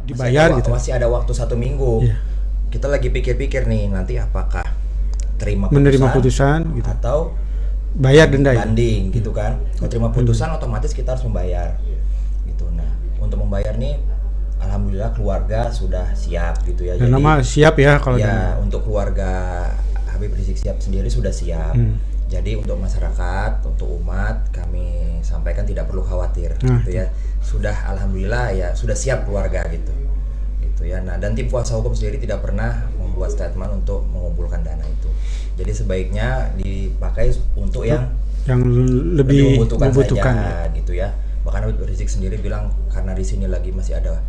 dibayar gitu. Masih ada waktu 1 minggu. Iya. Kita lagi pikir-pikir nih nanti apakah menerima putusan gitu, atau bayar denda banding gitu kan. Kalau terima putusan otomatis kita harus membayar gitu. Nah, untuk membayar nih alhamdulillah keluarga sudah siap gitu ya. Dan nama siap ya kalau ya untuk keluarga Habib Rizik Syihab sendiri sudah siap. Jadi untuk masyarakat, untuk umat kami sampaikan tidak perlu khawatir gitu ya. Sudah alhamdulillah ya sudah siap keluarga gitu. Gitu ya. Nah, dan tim kuasa hukum sendiri tidak pernah membuat statement untuk mengumpulkan dana itu. Jadi sebaiknya dipakai untuk yang lebih membutuhkan saja gitu ya. Bahkan Habib Rizik sendiri bilang karena di sini lagi masih ada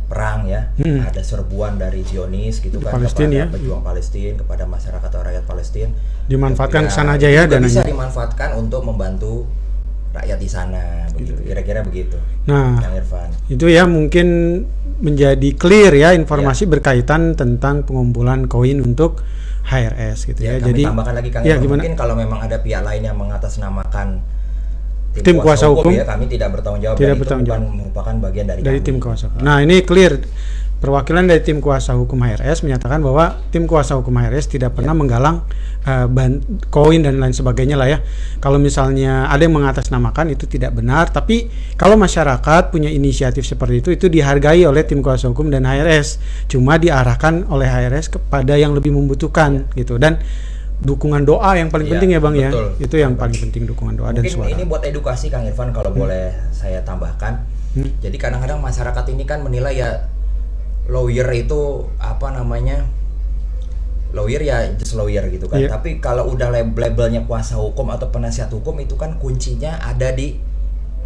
perang ya, ada serbuan dari Zionis gitu kan Palestina, kepada pejuang Palestina, kepada masyarakat atau rakyat Palestina. Dimanfaatkan ke sana aja ya dananya. Bisa dimanfaatkan untuk membantu rakyat di sana begitu. Kira-kira begitu. Nah, Kang Irfan. Itu ya mungkin menjadi clear ya informasi berkaitan tentang pengumpulan koin untuk HRS gitu ya. Kami Jadi tambahkan lagi Kang Irfan, mungkin kalau memang ada pihak lain yang mengatasnamakan tim kuasa hukum ya, kami tidak bertanggung jawab. Tidak dan bertanggung itu jawab. merupakan bagian dari tim kuasa hukum. Nah, ini clear. Perwakilan dari tim kuasa hukum HRS menyatakan bahwa tim kuasa hukum HRS tidak pernah menggalang koin dan lain sebagainya lah ya. Kalau misalnya ada yang mengatasnamakan itu tidak benar, tapi kalau masyarakat punya inisiatif seperti itu dihargai oleh tim kuasa hukum dan HRS. Cuma diarahkan oleh HRS kepada yang lebih membutuhkan gitu. Dan dukungan doa yang paling penting ya Bang betul. ya. Itu yang paling penting, dukungan doa. Mungkin dan suara. Ini buat edukasi Kang Irfan kalau boleh saya tambahkan. Jadi kadang-kadang masyarakat ini kan menilai ya lawyer itu apa namanya, lawyer ya just lawyer gitu kan. Tapi kalau udah labelnya kuasa hukum atau penasihat hukum itu kan kuncinya ada di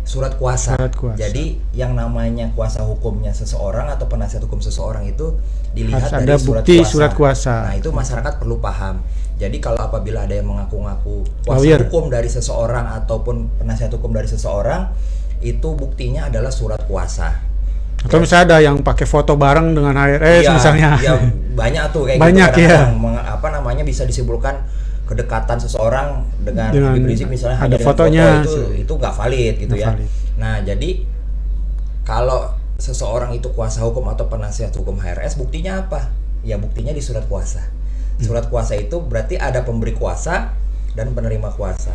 surat kuasa. Jadi yang namanya kuasa hukumnya seseorang atau penasihat hukum seseorang itu dilihat harus dari ada bukti surat kuasa. Nah, itu masyarakat perlu paham. Jadi kalau apabila ada yang mengaku-ngaku kuasa hukum dari seseorang ataupun penasihat hukum dari seseorang, itu buktinya adalah surat kuasa. Atau misalnya ada yang pakai foto bareng dengan HRS misalnya. Ya banyak tuh kayak banyak gitu. Apa namanya bisa disimpulkan kedekatan seseorang dengan Habib Rizik misalnya ada hanya fotonya foto itu nggak valid gitu ya. Valid. Nah, jadi kalau seseorang itu kuasa hukum atau penasihat hukum HRS, buktinya apa? Ya buktinya di surat kuasa. Surat kuasa itu berarti ada pemberi kuasa dan penerima kuasa.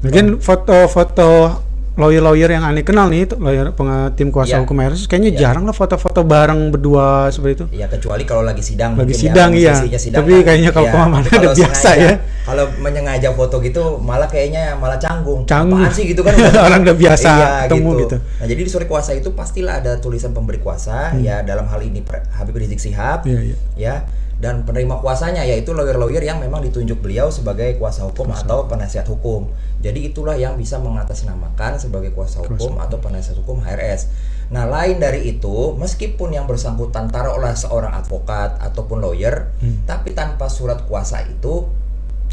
Mungkin foto-foto lawyer-lawyer yang aneh kenal nih, lawyer tim kuasa hukum HRS kayaknya jarang lah foto-foto bareng berdua seperti itu. Ya kecuali kalau lagi sidang. Lagi sidang ya. Tapi kayaknya kalau kemana ada biasa ya. Kalau menyengaja foto gitu malah kayaknya malah canggung. Apaan sih gitu kan? Orang udah biasa ketemu gitu. Nah, jadi di surat kuasa itu pastilah ada tulisan pemberi kuasa ya, dalam hal ini Habib Rizik Syihab ya. Dan penerima kuasanya yaitu lawyer-lawyer yang memang ditunjuk beliau sebagai kuasa hukum atau penasihat hukum. Jadi itulah yang bisa mengatasnamakan sebagai kuasa hukum atau penasihat hukum HRS. Nah, lain dari itu, meskipun yang bersangkutan taruhlah seorang advokat ataupun lawyer, tapi tanpa surat kuasa itu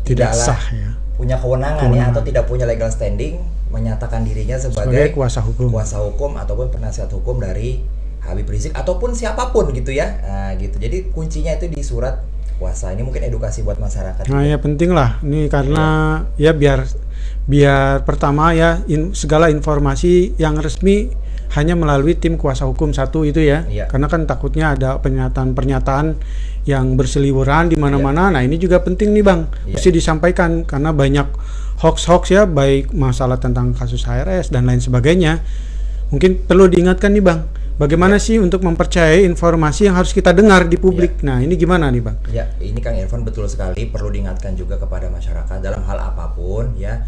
tidaklah sah ya, punya kewenangan ya, atau tidak punya legal standing menyatakan dirinya sebagai kuasa hukum ataupun penasihat hukum dari Habib Rizik ataupun siapapun gitu ya. Nah, gitu. Jadi kuncinya itu di surat kuasa. Ini mungkin edukasi buat masyarakat. Nah, ya penting lah. Ini karena ya biar pertama ya segala informasi yang resmi hanya melalui tim kuasa hukum satu itu ya. Karena kan takutnya ada pernyataan-pernyataan yang berseliweran di mana-mana. Nah, ini juga penting nih, Bang. Mesti disampaikan karena banyak hoax-hoax ya, baik masalah tentang kasus HRS dan lain sebagainya. Mungkin perlu diingatkan nih, Bang. Bagaimana sih untuk mempercayai informasi yang harus kita dengar di publik? Nah, ini gimana nih, Bang? Ya, ini Kang Irfan betul sekali, perlu diingatkan juga kepada masyarakat dalam hal apapun ya.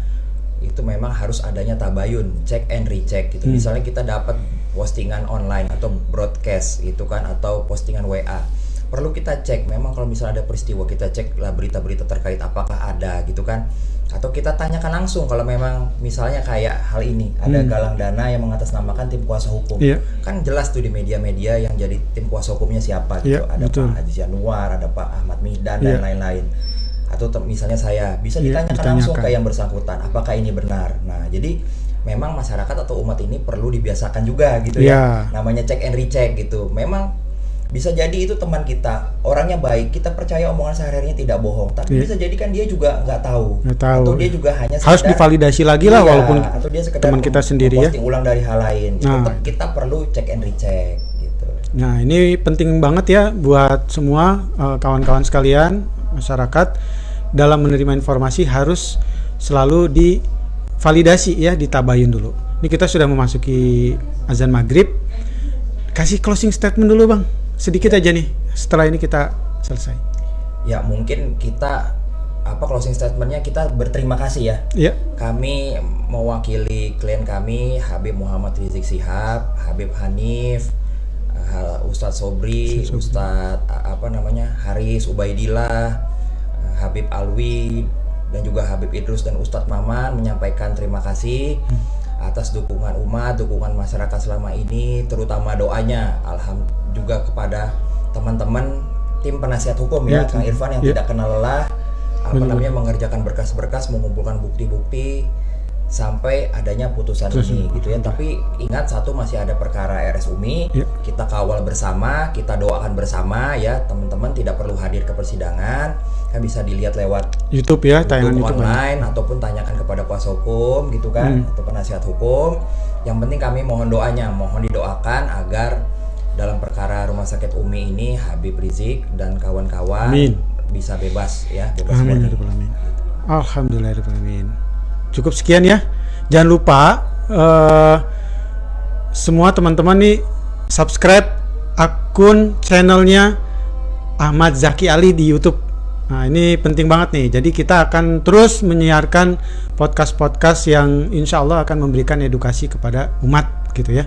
Itu memang harus adanya tabayun, check and recheck gitu. Misalnya kita dapat postingan online atau broadcast gitu kan, atau postingan WA. Perlu kita cek, memang kalau misalnya ada peristiwa kita cek lah berita-berita terkait apakah ada gitu kan. Atau kita tanyakan langsung kalau memang misalnya kayak hal ini ada galang dana yang mengatasnamakan tim kuasa hukum, kan jelas tuh di media-media yang jadi tim kuasa hukumnya siapa gitu. Ada Pak Haji Januar, ada Pak Ahmad Mihdan dan lain-lain. Atau misalnya saya bisa ditanyakan langsung ke yang bersangkutan apakah ini benar. Nah, jadi memang masyarakat atau umat ini perlu dibiasakan juga gitu ya. Namanya check and recheck gitu. Memang bisa jadi itu teman kita, orangnya baik, kita percaya omongan sehari-harinya tidak bohong, tapi bisa jadi kan dia juga nggak tahu, atau dia juga hanya harus divalidasi lagi lah, walaupun atau dia sekedar teman kita sendiri ya, posting ulang dari hal lain. Tetap kita perlu check and recheck gitu. Nah, ini penting banget ya buat semua kawan-kawan sekalian, masyarakat, dalam menerima informasi harus selalu divalidasi ya, ditabayun dulu. Ini kita sudah memasuki azan maghrib. Kasih closing statement dulu Bang, sedikit aja nih. Setelah ini kita selesai. Ya mungkin kita closing statementnya kita berterima kasih ya. Iya. Kami mewakili klien kami Habib Muhammad Rizik Syihab, Habib Hanif, Ustadz Sobri, Ustadz Haris Ubaidillah, Habib Alwi, dan juga Habib Idrus dan Ustadz Maman menyampaikan terima kasih atas dukungan umat, dukungan masyarakat selama ini, terutama doanya juga kepada teman-teman tim penasihat hukum ya, Kang Irfan yang tidak kenal lelah mengerjakan berkas-berkas, mengumpulkan bukti-bukti sampai adanya putusan ini gitu ya. Tapi ingat satu, masih ada perkara RS Umi. Kita kawal bersama, kita doakan bersama ya. Teman-teman tidak perlu hadir ke persidangan, kan bisa dilihat lewat YouTube ya, tayangan YouTube online ataupun tanyakan kepada kuasa hukum gitu kan, atau penasihat hukum. Yang penting kami mohon doanya, mohon didoakan agar dalam perkara Rumah Sakit Umi ini Habib Rizik dan kawan-kawan bisa bebas ya, bebas murni. Alhamdulillahirrahmanirrahim. Cukup sekian ya. Jangan lupa semua teman-teman nih subscribe akun channelnya Ahmad Zaki Ali di YouTube. Nah, ini penting banget nih. Jadi kita akan terus menyiarkan podcast-podcast yang insya Allah akan memberikan edukasi kepada umat gitu ya.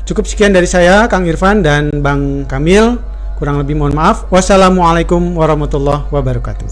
Cukup sekian dari saya, Kang Irfan dan Bang Kamil. Kurang lebih mohon maaf. Wassalamualaikum warahmatullahi wabarakatuh.